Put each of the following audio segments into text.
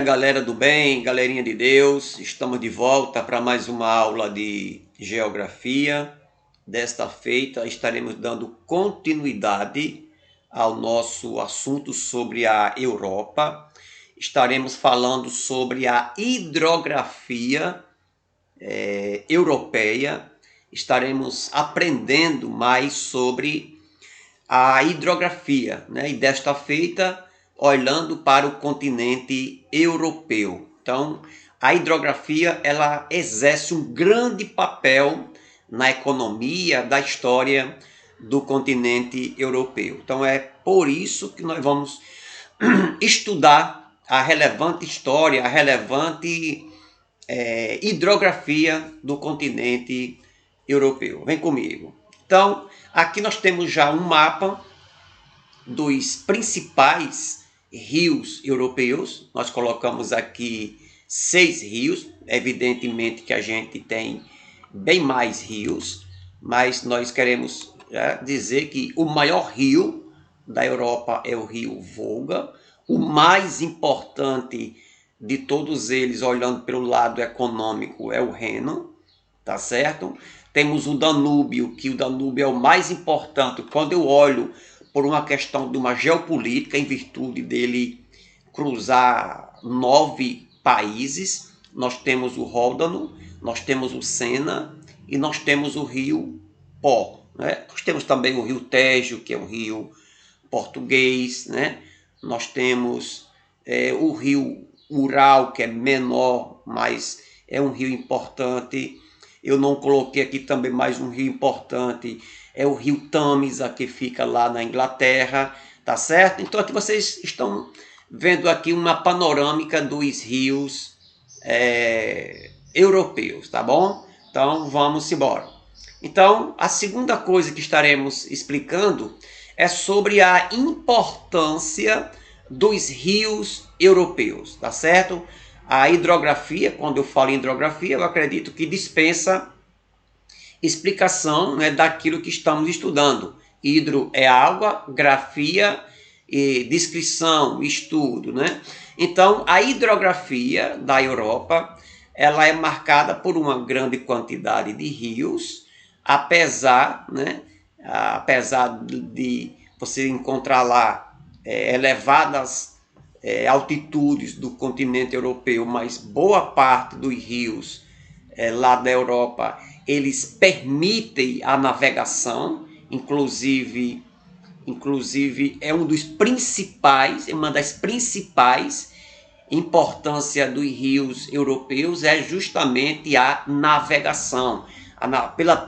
Galera do bem, galerinha de Deus, estamos de volta para mais uma aula de geografia. Desta feita estaremos dando continuidade ao nosso assunto sobre a Europa. Estaremos falando sobre a hidrografia europeia. Estaremos aprendendo mais sobre a hidrografia, né? E desta feita olhando para o continente europeu. Então, a hidrografia ela exerce um grande papel na economia da história do continente europeu. Então, é por isso que nós vamos estudar a relevante história, a relevante hidrografia do continente europeu. Vem comigo. Então, aqui nós temos já um mapa dos principais rios europeus. Nós colocamos aqui 6 rios. Evidentemente que a gente tem bem mais rios, mas nós queremos dizer que o maior rio da Europa é o rio Volga. O mais importante de todos eles, olhando pelo lado econômico, é o Reno, tá certo? Temos o Danúbio, que o Danúbio é o mais importante quando eu olho por uma questão de uma geopolítica, em virtude dele cruzar 9 países. Nós temos o Ródano, nós temos o Sena e nós temos o rio Pó, né? Nós temos também o rio Tejo, que é um rio português, né? Nós temos o rio Ural, que é menor, mas é um rio importante. Eu não coloquei aqui também mais um rio importante, é o rio Tâmisa, que fica lá na Inglaterra, tá certo? Então aqui vocês estão vendo aqui uma panorâmica dos rios europeus, tá bom? Então vamos embora. Então a segunda coisa que estaremos explicando é sobre a importância dos rios europeus, tá certo? A hidrografia, quando eu falo em hidrografia, eu acredito que dispensa explicação, né, daquilo que estamos estudando. Hidro é água, grafia e descrição, estudo, né? Então, a hidrografia da Europa, ela é marcada por uma grande quantidade de rios, apesar de você encontrar lá elevadas altitudes do continente europeu, mas boa parte dos rios lá da Europa, eles permitem a navegação, inclusive é uma das principais importâncias dos rios europeus é justamente a navegação.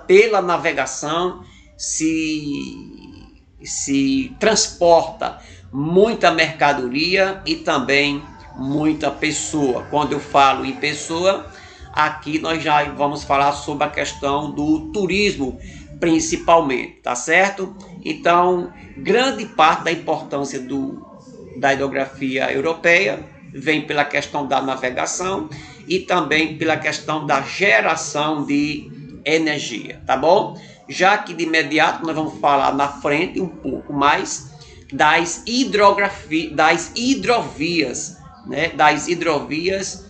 Pela navegação se transporta muita mercadoria e também muita pessoa. Quando eu falo em pessoa, aqui nós já vamos falar sobre a questão do turismo principalmente, tá certo? Então, grande parte da importância da hidrografia europeia vem pela questão da navegação e também pela questão da geração de energia, tá bom? Já que de imediato nós vamos falar na frente um pouco mais das hidrovias, né? Das hidrovias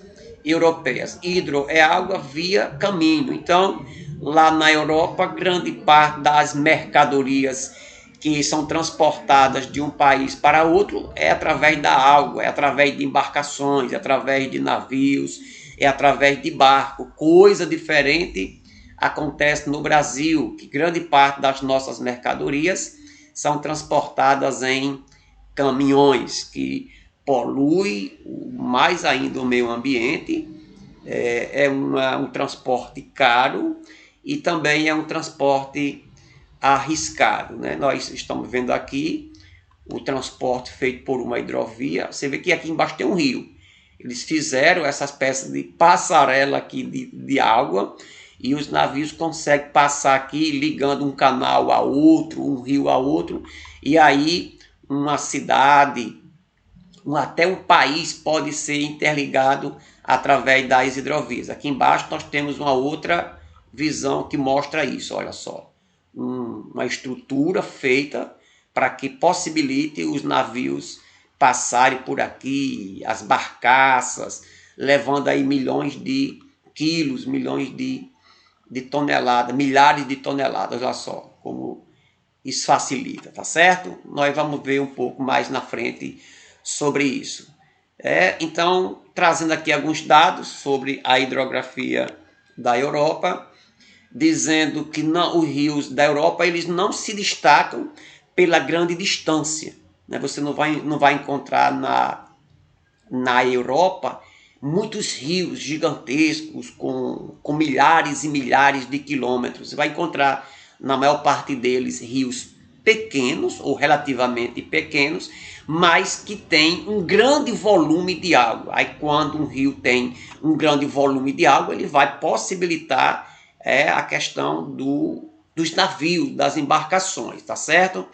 europeias. Hidro é água, via, caminho. Então, lá na Europa, grande parte das mercadorias que são transportadas de um país para outro é através da água, é através de embarcações, é através de navios, é através de barco. Coisa diferente acontece no Brasil, que grande parte das nossas mercadorias são transportadas em caminhões, que polui mais ainda o meio ambiente, é um transporte caro e também é um transporte arriscado, né? Nós estamos vendo aqui o transporte feito por uma hidrovia. Você vê que aqui embaixo tem um rio. Eles fizeram essas peças de passarela aqui de água e os navios conseguem passar aqui ligando um canal a outro, um rio a outro, e aí uma cidade, até um país pode ser interligado através das hidrovias. Aqui embaixo nós temos uma outra visão que mostra isso, olha só. Uma estrutura feita para que possibilite os navios passarem por aqui, as barcaças, levando aí milhões de quilos, milhões de toneladas, milhares de toneladas, olha só como isso facilita, tá certo? Nós vamos ver um pouco mais na frente sobre isso. Então, trazendo aqui alguns dados sobre a hidrografia da Europa, dizendo que não, os rios da Europa eles não se destacam pela grande distância. Né? Você não vai encontrar na Europa muitos rios gigantescos com milhares e milhares de quilômetros. Você vai encontrar, na maior parte deles, rios pequenos ou relativamente pequenos, mas que tem um grande volume de água. Aí quando um rio tem um grande volume de água, ele vai possibilitar a questão dos navios, das embarcações, tá certo?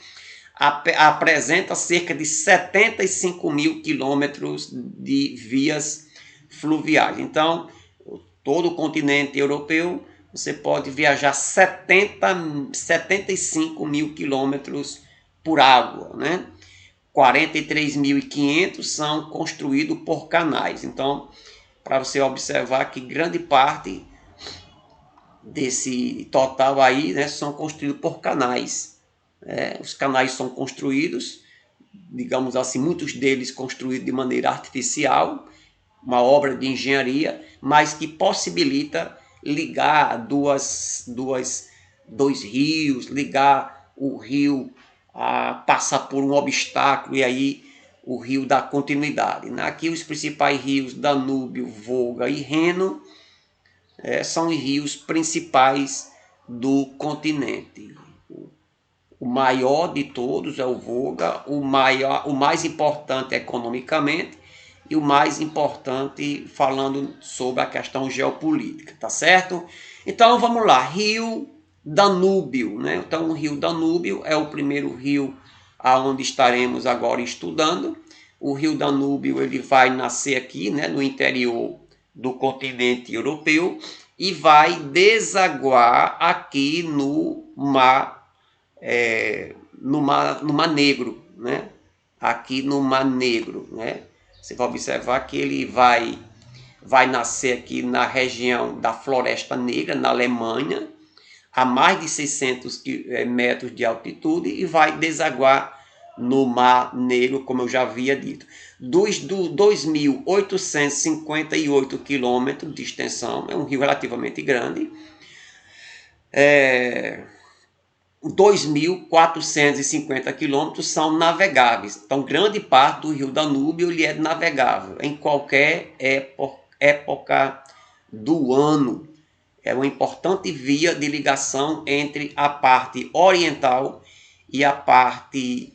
Apresenta cerca de 75 mil quilômetros de vias fluviais. Então, todo o continente europeu, você pode viajar 75 mil quilômetros por água, né? 43.500 são construídos por canais. Então, para você observar que grande parte desse total aí, né, são construídos por canais. Os canais são construídos, digamos assim, muitos deles construídos de maneira artificial, uma obra de engenharia, mas que possibilita ligar dois rios, ligar o rio a passar por um obstáculo e aí o rio dá continuidade. Aqui os principais rios Danúbio, Volga e Reno são os rios principais do continente. O maior de todos é o Volga, o mais importante economicamente e o mais importante falando sobre a questão geopolítica, tá certo? Então vamos lá, Rio Danúbio, né? Então o Rio Danúbio é o primeiro rio aonde estaremos agora estudando. O Rio Danúbio ele vai nascer aqui, né, no interior do continente europeu e vai desaguar aqui no Mar Negro, né? Aqui no Mar Negro, né? Você vai observar que ele vai nascer aqui na região da Floresta Negra, na Alemanha, a mais de 600 metros de altitude e vai desaguar no Mar Negro, como eu já havia dito. Dos 2.858 quilômetros de extensão, é um rio relativamente grande. 2.450 quilômetros são navegáveis. Então, grande parte do rio Danúbio ele é navegável em qualquer época do ano. É uma importante via de ligação entre a parte oriental e a parte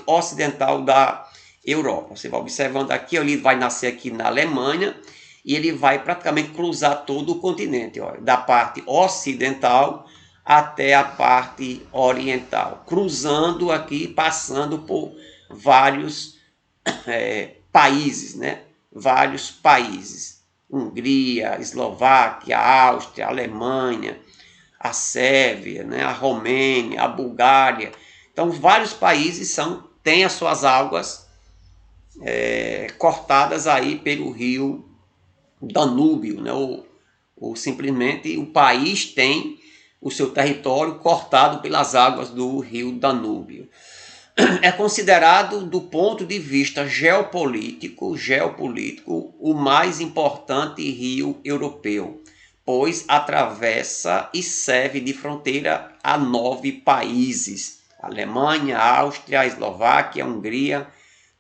ocidental da Europa. Você vai observando aqui, ele vai nascer aqui na Alemanha e ele vai praticamente cruzar todo o continente, ó, da parte ocidental até a parte oriental, cruzando aqui, passando por vários países, né? Vários países. Hungria, Eslováquia, Áustria, Alemanha, a Sérvia, né? A Romênia, a Bulgária. Então, vários países têm as suas águas cortadas aí pelo rio Danúbio, né? Ou simplesmente o país tem o seu território cortado pelas águas do rio Danúbio. É considerado, do ponto de vista geopolítico, o mais importante rio europeu, pois atravessa e serve de fronteira a 9 países: Alemanha, Áustria, Eslováquia, Hungria,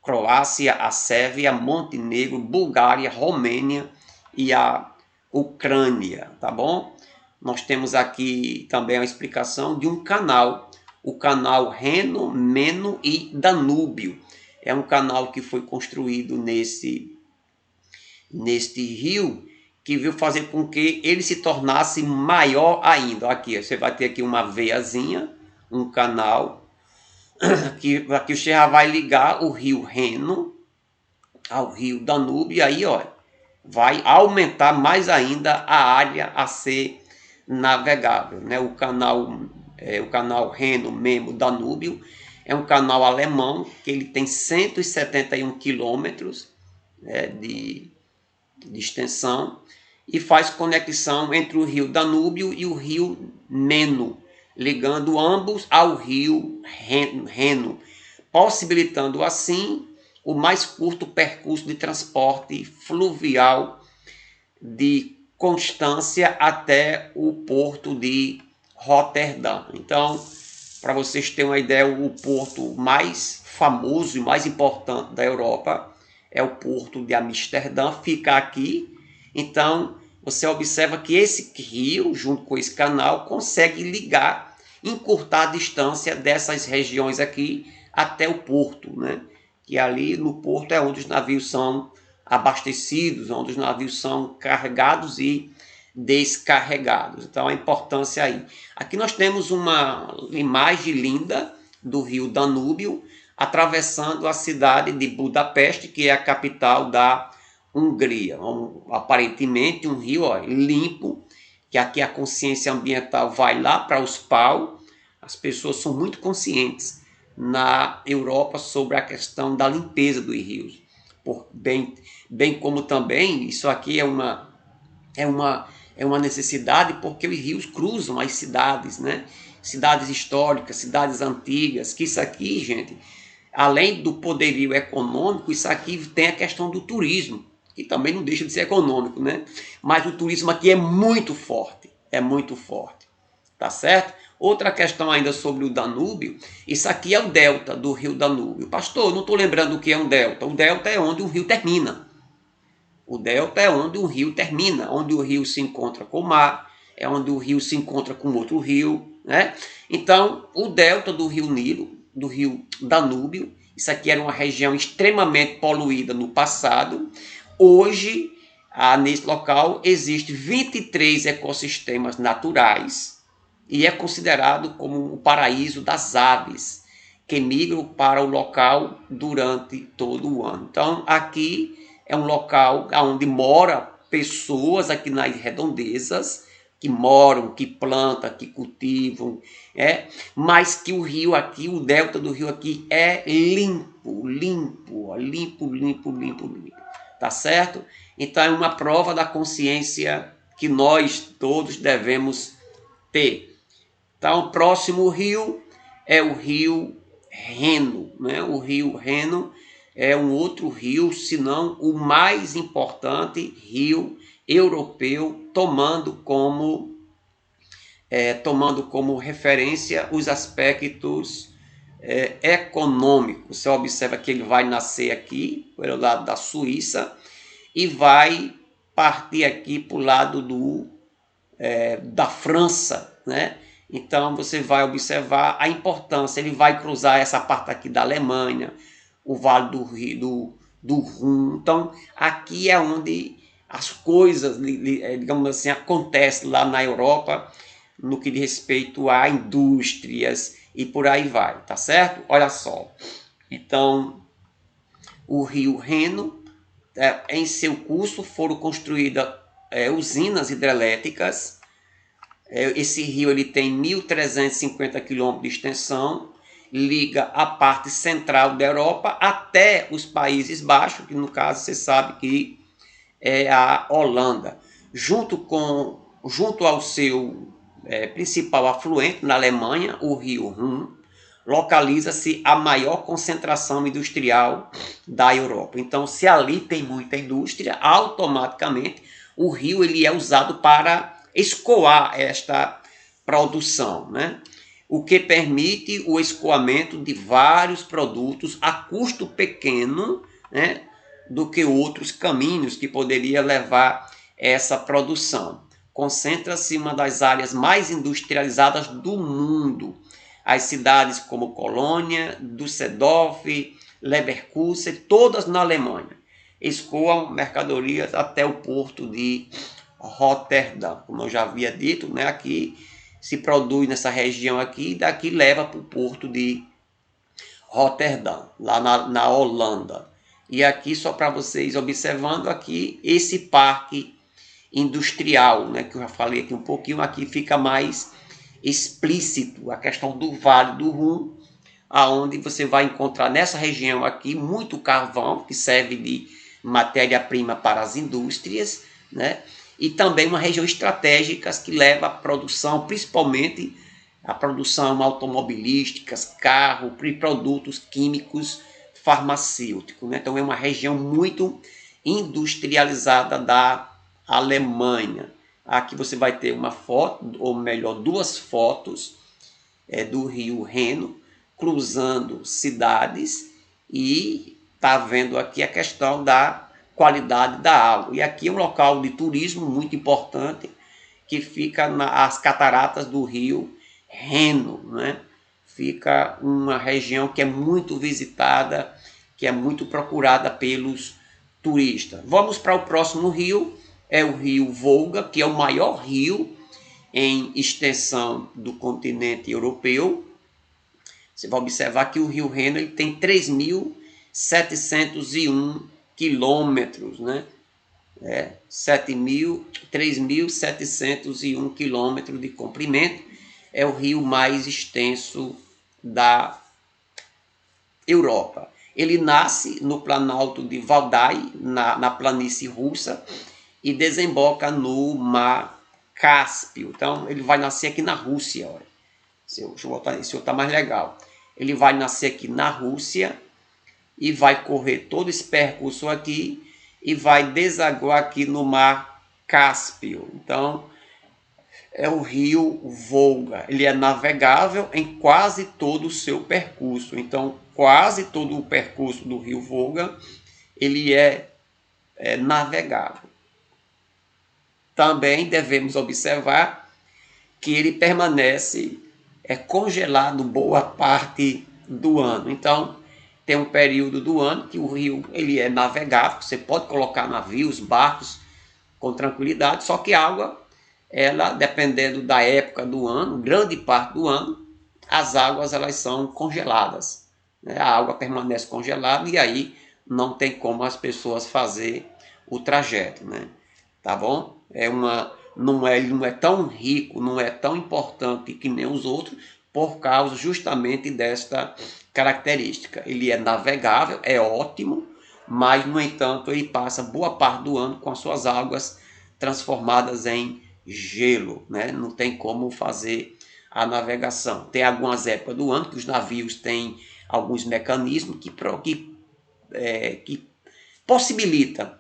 Croácia, a Sérvia, Montenegro, Bulgária, Romênia e a Ucrânia, tá bom? Nós temos aqui também a explicação de um canal, o canal Reno, Meno e Danúbio. É um canal que foi construído neste rio, que veio fazer com que ele se tornasse maior ainda. Aqui, você vai ter aqui uma veiazinha, um canal, que aqui você já vai ligar o rio Reno ao rio Danúbio, e aí ó, vai aumentar mais ainda a área a ser navegável, né? O canal Reno, Memo, Danúbio é um canal alemão que ele tem 171 quilômetros, né, de extensão, e faz conexão entre o rio Danúbio e o rio Neno, ligando ambos ao rio Reno, possibilitando assim o mais curto percurso de transporte fluvial de Constância até o porto de Roterdã. Então, para vocês terem uma ideia, o porto mais famoso e mais importante da Europa é o porto de Amsterdã, fica aqui. Então, você observa que esse rio, junto com esse canal, consegue ligar, encurtar a distância dessas regiões aqui até o porto, né? Que ali no porto é onde os navios são abastecidos, onde os navios são carregados e descarregados. Então, a importância aí. Aqui nós temos uma imagem linda do rio Danúbio, atravessando a cidade de Budapeste, que é a capital da Hungria. Aparentemente um rio, ó, limpo, que aqui a consciência ambiental vai lá para os pau. As pessoas são muito conscientes na Europa sobre a questão da limpeza dos rios. Bem como também isso aqui é uma necessidade, porque os rios cruzam as cidades, né? Cidades históricas, cidades antigas, que isso aqui, gente, além do poderio econômico, isso aqui tem a questão do turismo, que também não deixa de ser econômico, né? Mas o turismo aqui é muito forte, tá certo? Outra questão ainda sobre o Danúbio, isso aqui é o delta do rio Danúbio. Pastor, não estou lembrando o que é um delta. O delta é onde o rio termina. O delta é onde o rio termina, onde o rio se encontra com o mar, é onde o rio se encontra com outro rio, né? Então, o delta do rio Nilo, do rio Danúbio, isso aqui era uma região extremamente poluída no passado. Hoje, nesse local, existem 23 ecossistemas naturais e é considerado como o paraíso das aves, que migram para o local durante todo o ano. Então, aqui é um local onde moram pessoas aqui nas redondezas, que moram, que plantam, que cultivam, mas que o rio aqui, o delta do rio aqui é limpo, tá certo? Então é uma prova da consciência que nós todos devemos ter. Então o próximo rio é o rio Reno, né? O rio Reno é um outro rio, se não o mais importante rio europeu, tomando como referência os aspectos econômicos. Você observa que ele vai nascer aqui, pelo lado da Suíça, e vai partir aqui para o lado da França, né? Então você vai observar a importância, ele vai cruzar essa parte aqui da Alemanha, o Vale do Rio, do Rum. Então aqui é onde as coisas, digamos assim, acontecem lá na Europa, no que diz respeito a indústrias e por aí vai, tá certo? Olha só, então o rio Reno, em seu curso foram construídas usinas hidrelétricas. Esse rio ele tem 1.350 quilômetros de extensão, liga a parte central da Europa até os Países Baixos, que no caso você sabe que é a Holanda. Junto ao seu principal afluente na Alemanha, o rio Rum, localiza-se a maior concentração industrial da Europa. Então, se ali tem muita indústria, automaticamente o rio ele é usado para escoar esta produção, né? O que permite o escoamento de vários produtos a custo pequeno, né, do que outros caminhos que poderia levar essa produção. Concentra-se uma das áreas mais industrializadas do mundo. As cidades como Colônia, Düsseldorf, Leverkusen, todas na Alemanha, escoam mercadorias até o porto de Roterdã. Como eu já havia dito, né, aqui se produz nessa região aqui, daqui leva para o porto de Roterdã, lá na Holanda. E aqui, só para vocês observando aqui, esse parque industrial, né, que eu já falei aqui um pouquinho, aqui fica mais explícito a questão do Vale do Rum, aonde você vai encontrar nessa região aqui muito carvão, que serve de matéria-prima para as indústrias, né? E também uma região estratégica que leva à produção, principalmente a produção automobilística, carro e produtos químicos farmacêuticos, né? Então é uma região muito industrializada da Alemanha. Aqui você vai ter uma foto, ou melhor, duas fotos do rio Reno, cruzando cidades, e está vendo aqui a questão da qualidade da água. E aqui é um local de turismo muito importante, que fica nas cataratas do rio Reno, né? Fica uma região que é muito visitada, que é muito procurada pelos turistas. Vamos para o próximo rio, é o rio Volga, que é o maior rio em extensão do continente europeu. Você vai observar que o rio Reno ele tem 3.701 quilômetros, né? 3.701 quilômetros de comprimento. É o rio mais extenso da Europa. Ele nasce no Planalto de Valdai, na planície russa, e desemboca no Mar Cáspio. Então, ele vai nascer aqui na Rússia. Olha. Deixa eu botar esse outro, tá mais legal. Ele vai nascer aqui na Rússia e vai correr todo esse percurso aqui e vai desaguar aqui no Mar Cáspio. Então, é o rio Volga. Ele é navegável em quase todo o seu percurso. Então, quase todo o percurso do rio Volga, ele é navegável. Também devemos observar que ele permanece congelado boa parte do ano. Então, tem um período do ano que o rio ele é navegável, você pode colocar navios, barcos com tranquilidade, só que a água, ela, dependendo da época do ano, grande parte do ano, as águas elas são congeladas. A água permanece congelada e aí não tem como as pessoas fazer o trajeto, né? Tá bom? Ele não é tão rico, não é tão importante que nem os outros, por causa justamente desta característica. Ele é navegável, é ótimo, mas, no entanto, ele passa boa parte do ano com as suas águas transformadas em gelo, né? Não tem como fazer a navegação. Tem algumas épocas do ano que os navios têm alguns mecanismos que possibilitam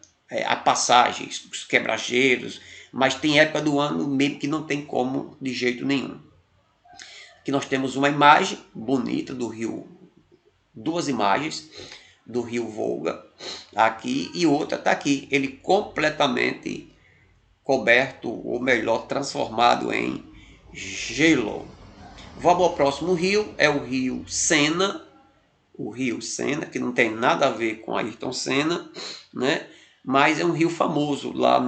a passagem, os quebra-gelos, mas tem época do ano mesmo que não tem como de jeito nenhum. Aqui nós temos uma imagem bonita do rio, duas imagens do rio Volga aqui, e outra está aqui, ele completamente coberto, ou melhor, transformado em gelo. Vamos ao próximo rio, é o rio Sena, que não tem nada a ver com Ayrton Senna, né? Mas é um rio famoso lá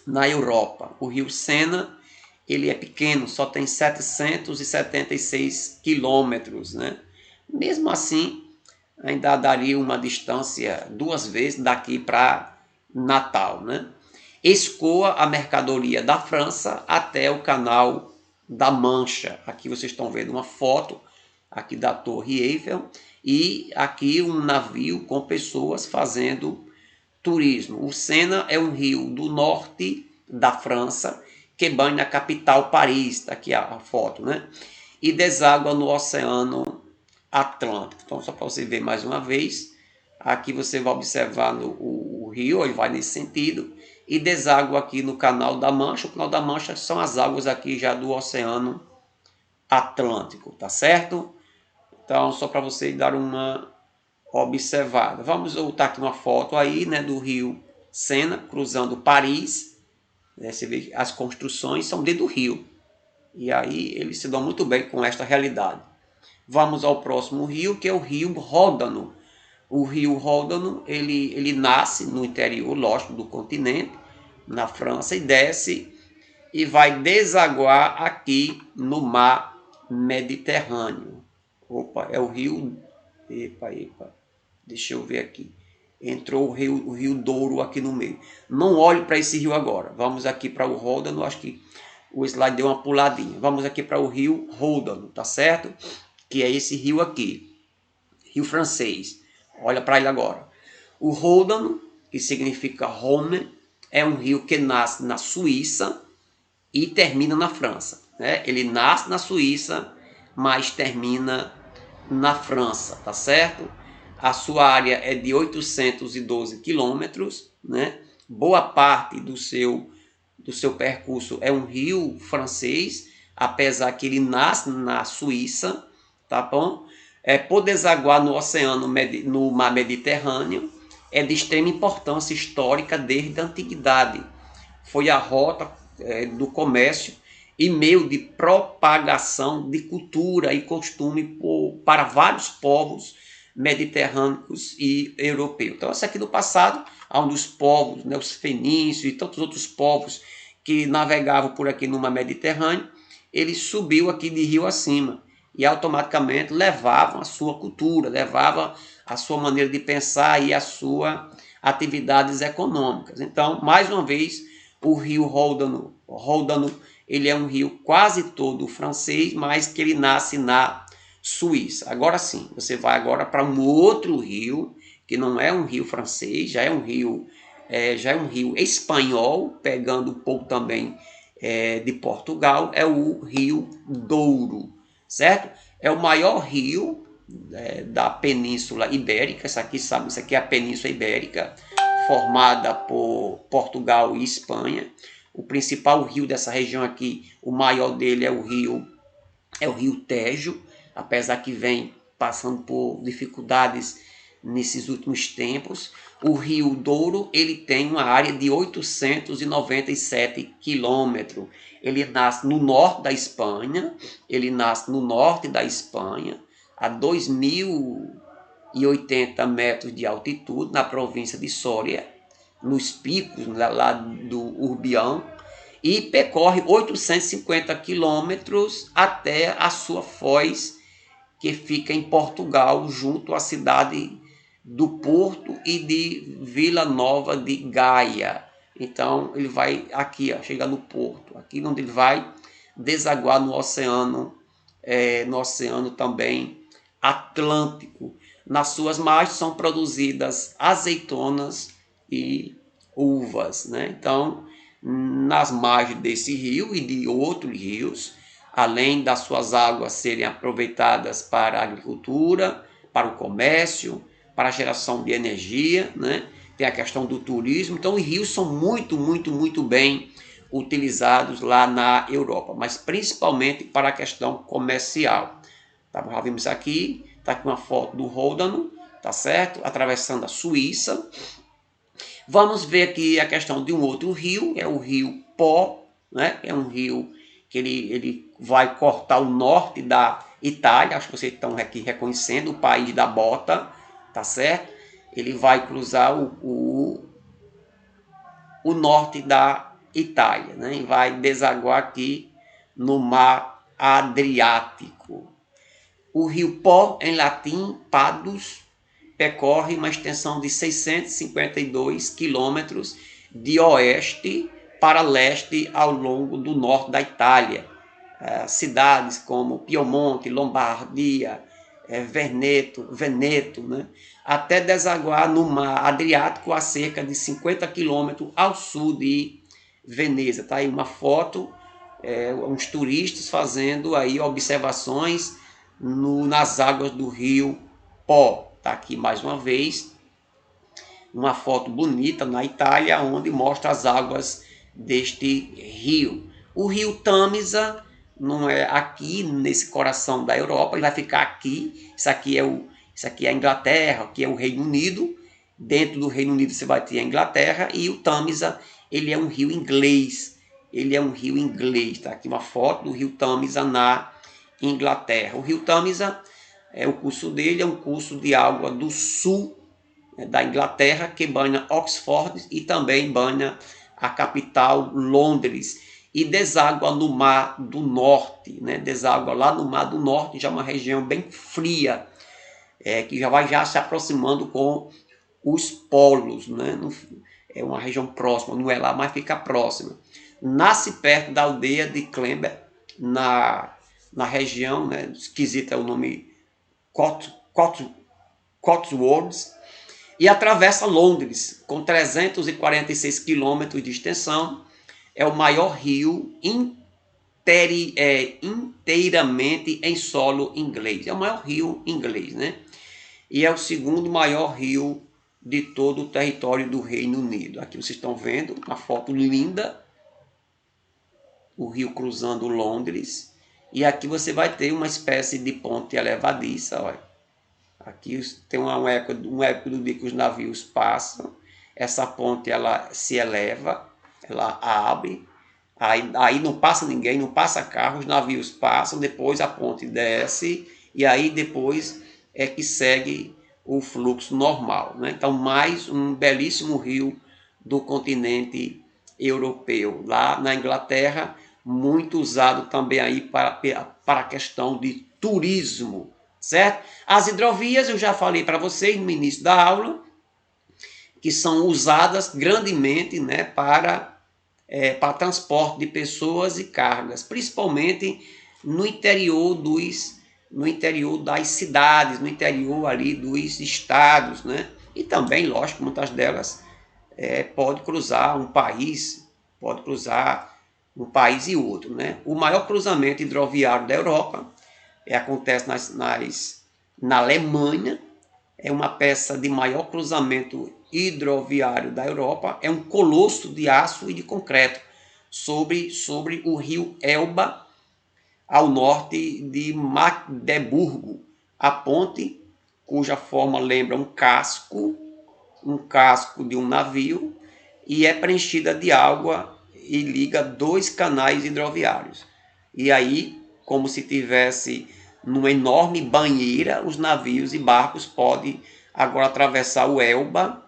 na Europa. O rio Sena, ele é pequeno, só tem 776 quilômetros, né? Mesmo assim, ainda daria uma distância 2 vezes daqui para Natal, né? Escoa a mercadoria da França até o Canal da Mancha. Aqui vocês estão vendo uma foto aqui da Torre Eiffel e aqui um navio com pessoas fazendo turismo. O Sena é um rio do norte da França que banha a capital Paris, está aqui a foto, né? E deságua no Oceano Atlântico. Então, só para você ver mais uma vez, aqui você vai observar o rio, ele vai nesse sentido, e deságua aqui no Canal da Mancha. O Canal da Mancha são as águas aqui já do Oceano Atlântico, tá certo? Então, só para vocês dar uma observada. Vamos voltar aqui uma foto aí, né, do rio Sena, cruzando Paris. Você vê que as construções são dentro do rio. E aí eles se dão muito bem com esta realidade. Vamos ao próximo rio, que é o rio Ródano. O rio Ródano, ele nasce no interior, lógico, do continente, na França, e desce e vai desaguar aqui no mar Mediterrâneo. Opa, é o rio... Epa. Deixa eu ver aqui. Entrou o rio Douro aqui no meio. Não olhe para esse rio agora. Vamos aqui para o Ródano. Acho que o slide deu uma puladinha. Vamos aqui para o rio Ródano, tá certo? que é esse rio aqui, Rio Francês. Olha para ele agora. O Ródano, que significa Rhône, é um rio que nasce na Suíça e termina na França, né? Ele nasce na Suíça, mas termina na França, tá certo? A sua área é de 812 quilômetros, né? Boa parte do seu percurso é um rio francês, apesar que ele nasce na Suíça, tá bom? Por desaguar no oceano, no mar Mediterrâneo, é de extrema importância histórica desde a antiguidade. Foi a rota do comércio e meio de propagação de cultura e costume para vários povos mediterrâneos e europeus. Então, isso aqui no passado, onde os povos, né, os fenícios e tantos outros povos que navegavam por aqui no mar Mediterrâneo, ele subiu aqui de rio acima e automaticamente levavam a sua cultura, levavam a sua maneira de pensar e as suas atividades econômicas. Então, mais uma vez, o rio Ródano, ele é um rio quase todo francês, mas que ele nasce na Suíça. Agora sim, você vai agora para um outro rio, que não é um rio francês, já é um rio espanhol, pegando um pouco também de Portugal, é o Rio Douro, certo? É o maior rio da Península Ibérica. Isso aqui é a Península Ibérica, formada por Portugal e Espanha. O principal rio dessa região aqui, o maior dele é o rio Tejo, apesar que vem passando por dificuldades nesses últimos tempos. O Rio Douro, ele tem uma área de 897 quilômetros. Ele nasce no norte da Espanha, a 2.080 metros de altitude, na província de Soria, nos picos lá do Urbião, e percorre 850 quilômetros até a sua foz, que fica em Portugal, junto à cidade do Porto e de Vila Nova de Gaia. Então ele vai aqui, chega no Porto, aqui onde ele vai desaguar no oceano também Atlântico. Nas suas margens são produzidas azeitonas e uvas, né? Então, nas margens desse rio e de outros rios, além das suas águas serem aproveitadas para a agricultura, para o comércio, para a geração de energia, né? Tem a questão do turismo. Então, os rios são muito bem utilizados lá na Europa, mas principalmente para a questão comercial. Tá, já vimos aqui, está aqui uma foto do Ródano, tá certo? Atravessando a Suíça. Vamos ver aqui a questão de um outro rio, é o rio Pó, né? É um rio que ele vai cortar o norte da Itália, acho que vocês estão aqui reconhecendo, o país da bota, tá certo? Ele vai cruzar o norte da Itália, né? E vai desaguar aqui no mar Adriático. O rio Pó, em latim, Padus, percorre uma extensão de 652 quilômetros de oeste para leste ao longo do norte da Itália. Cidades como Piemonte, Lombardia, Veneto, né? Até desaguar no mar Adriático a cerca de 50 quilômetros ao sul de Veneza. Tá aí uma foto, uns turistas fazendo aí observações nas águas do rio Pó. Está aqui mais uma vez uma foto bonita na Itália, onde mostra as águas deste rio. O rio Tâmisa não é aqui nesse coração da Europa, ele vai ficar aqui. Isso aqui é a Inglaterra, aqui é o Reino Unido. Dentro do Reino Unido você vai ter a Inglaterra, e o Tâmisa, ele é um rio inglês. Está aqui uma foto do rio Tâmisa na Inglaterra. O rio Tâmisa, o curso dele é um curso de água do sul da Inglaterra, que banha Oxford e também banha a capital Londres, e deságua no Mar do Norte, né? Deságua lá no Mar do Norte, já uma região bem fria, que já vai se aproximando com os polos, né? É uma região próxima, não é lá, mas fica próxima. Nasce perto da aldeia de Clember, na região, né? Esquisito é o nome Cotswolds, e atravessa Londres, com 346 quilômetros de extensão. É o maior rio inteiramente em solo inglês. É o maior rio inglês, né? E é o segundo maior rio de todo o território do Reino Unido. Aqui vocês estão vendo uma foto linda, o rio cruzando Londres. E aqui você vai ter uma espécie de ponte elevadiça, olha. Aqui tem um eco do dia que os navios passam. Essa ponte ela se eleva, ela abre. Aí não passa ninguém, não passa carro, os navios passam, depois a ponte desce e aí depois é que segue o fluxo normal, né? Então, mais um belíssimo rio do continente europeu. Lá na Inglaterra, muito usado também aí para a questão de turismo, certo? As hidrovias, eu já falei para vocês no início da aula, que são usadas grandemente, né, para transporte de pessoas e cargas, principalmente no interior das cidades, no interior ali dos estados, né? E também, lógico, muitas delas pode cruzar um país e outro, né? O maior cruzamento hidroviário da Europa acontece na Alemanha. É uma peça de maior cruzamento hidroviário da Europa, é um colosso de aço e de concreto sobre o rio Elba, ao norte de Magdeburgo. A ponte, cuja forma lembra um casco de um navio, e é preenchida de água e liga dois canais hidroviários. E aí, como se tivesse numa enorme banheira, os navios e barcos podem agora atravessar o Elba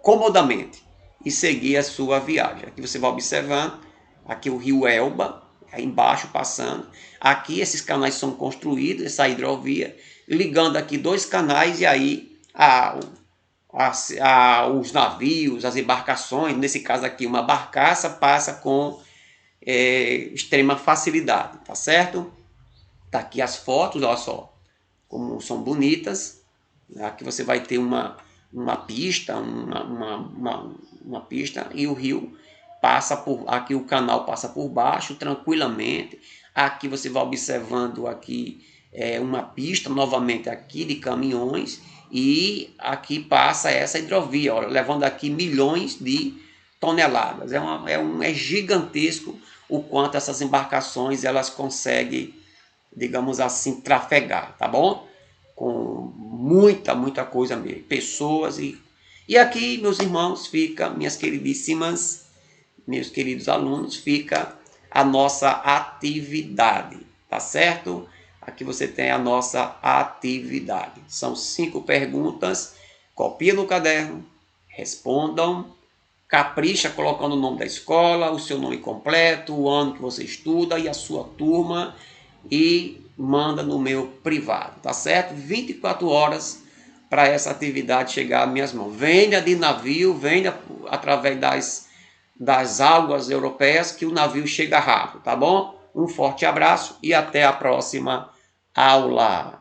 comodamente e seguir a sua viagem. Aqui você vai observando, aqui o rio Elba, aí embaixo passando. Aqui esses canais são construídos, essa hidrovia, ligando aqui dois canais e aí os navios, as embarcações, nesse caso aqui uma barcaça passa com extrema facilidade, tá certo? Tá aqui as fotos, olha só como são bonitas. Aqui você vai ter uma pista, uma pista, e o rio passa por aqui, o canal passa por baixo tranquilamente. Aqui você vai observando aqui uma pista novamente aqui de caminhões, e aqui passa essa hidrovia, ó, levando aqui milhões de toneladas. É gigantesco o quanto essas embarcações elas conseguem, digamos assim, trafegar, tá bom? Com muita coisa mesmo, pessoas e aqui, meus irmãos, fica, minhas queridíssimas, meus queridos alunos, fica a nossa atividade, tá certo? Aqui você tem a nossa atividade. São 5 perguntas, copia no caderno, respondam, capricha colocando o nome da escola, o seu nome completo, o ano que você estuda e a sua turma, e manda no meu privado, tá certo? 24 horas para essa atividade chegar às minhas mãos. Venha de navio, venha através das águas europeias, que o navio chega rápido, tá bom? Um forte abraço e até a próxima aula.